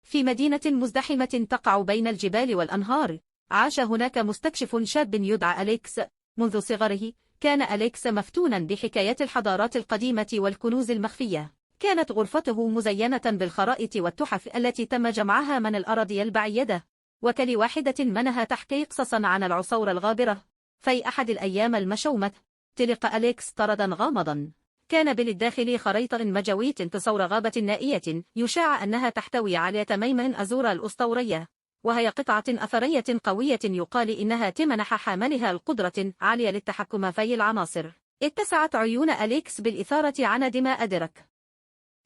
في مدينة مزدحمة تقع بين الجبال والأنهار، عاش هناك مستكشف شاب يدعى أليكس. منذ صغره كان أليكس مفتونا بحكايات الحضارات القديمة والكنوز المخفية. كانت غرفته مزينة بالخرائط والتحف التي تم جمعها من الأراضي البعيدة، وكل واحدة منها تحكي قصصا عن العصور الغابرة. في أحد الأيام المشومة تلق أليكس طردا غامضا. كان بالداخل خريطة مجوية تصور غابة نائية يشاع أنها تحتوي على تميم أزورا الأسطورية، وهي قطعة أثرية قوية يقال إنها تمنح حاملها القدرة عالية للتحكم في العناصر. اتسعت عيون أليكس بالإثارة عند ما أدرك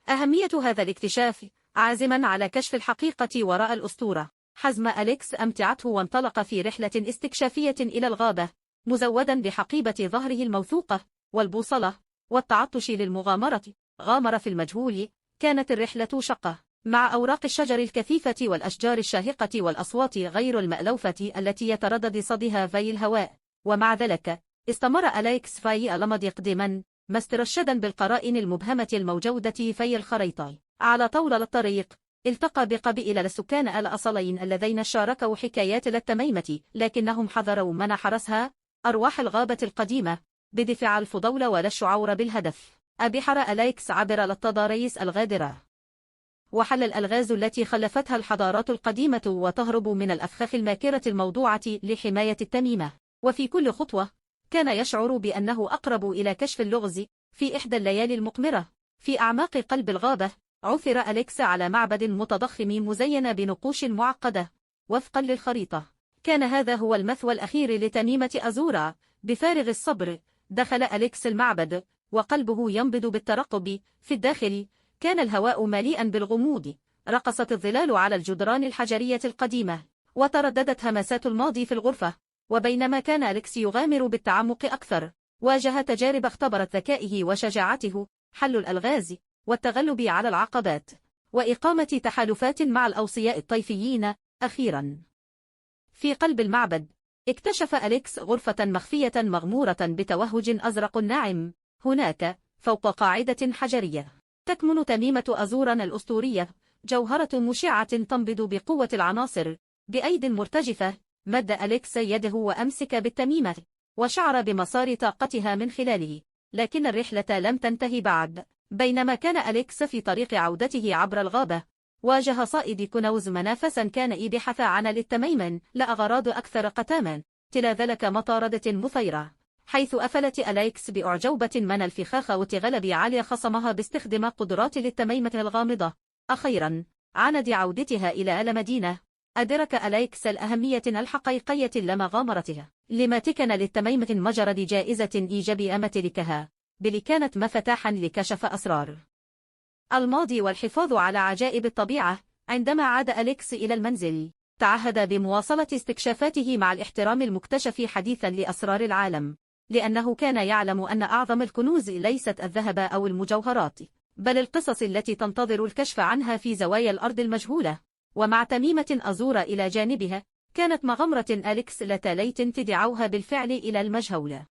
أهمية هذا الاكتشاف، عازما على كشف الحقيقة وراء الأسطورة. حزم أليكس أمتعته وانطلق في رحلة استكشافية إلى الغابة، مزودا بحقيبة ظهره الموثوقة والبوصلة والتعطش للمغامرة. غامر في المجهول. كانت الرحلة شقة، مع أوراق الشجر الكثيفة والأشجار الشاهقة والأصوات غير المألوفة التي يتردد صدها في الهواء. ومع ذلك استمر أليكس في المضيق دائما مسترشدا بالقرائن المبهمة الموجودة في الخريطة. على طول الطريق التقى بقبائل السكان الأصليين الذين شاركوا حكايات التميمة، لكنهم حذروا من حرسها، أرواح الغابة القديمة، بدفع الفضول ولا الشعور بالهدف. أبحر أليكس عبر التضاريس الغادرة، وحل الألغاز التي خلفتها الحضارات القديمة وتهرب من الأفخاخ الماكرة الموضوعة لحماية التميمة. وفي كل خطوة كان يشعر بأنه أقرب إلى كشف اللغز. في إحدى الليالي المقمرة في أعماق قلب الغابة عثر أليكس على معبد متضخم مزين بنقوش معقدة وفقا للخريطة. كان هذا هو المثوى الأخير لتميمة أزورا. بفارغ الصبر دخل أليكس المعبد وقلبه ينبض بالترقب. في الداخل كان الهواء مليئا بالغموض. رقصت الظلال على الجدران الحجرية القديمة، وترددت همسات الماضي في الغرفة. وبينما كان أليكس يغامر بالتعمق أكثر، واجه تجارب اختبرت ذكائه وشجاعته: حل الألغاز، والتغلب على العقبات، وإقامة تحالفات مع الأوصياء الطيفيين. أخيرا في قلب المعبد اكتشف أليكس غرفة مخفية مغمورة بتوهج أزرق ناعم. هناك فوق قاعدة حجرية تكمن تميمة أزورا الأسطورية، جوهرة مشعة تنبض بقوة العناصر. بأيد مرتجفة مد أليكس يده وأمسك بالتميمة، وشعر بمسار طاقتها من خلاله. لكن الرحلة لم تنتهي بعد. بينما كان أليكس في طريق عودته عبر الغابة، واجه صائد كنوز منافسا كان يبحث عن للتميمن لأغراض أكثر قتاما. تلاذلك مطاردة مثيرة، حيث أفلت أليكس بأعجوبة من الفخاخ وتغلب على خصمها باستخدام قدرات للتميمة الغامضة. أخيرا عند عودتها إلى المدينة أدرك أليكس الأهمية الحقيقية لمغامرتها. لما تكن للتميمة مجرد جائزة إيجاب أمتلكها، بل كانت مفتاحا لكشف أسرار الماضي والحفاظ على عجائب الطبيعة. عندما عاد أليكس إلى المنزل تعهد بمواصلة استكشافاته مع الاحترام المكتشف حديثا لأسرار العالم، لأنه كان يعلم أن أعظم الكنوز ليست الذهب أو المجوهرات، بل القصص التي تنتظر الكشف عنها في زوايا الأرض المجهولة. ومع تميمة أزور إلى جانبها كانت مغامرة أليكس لا تليت تدعوها بالفعل إلى المجهول.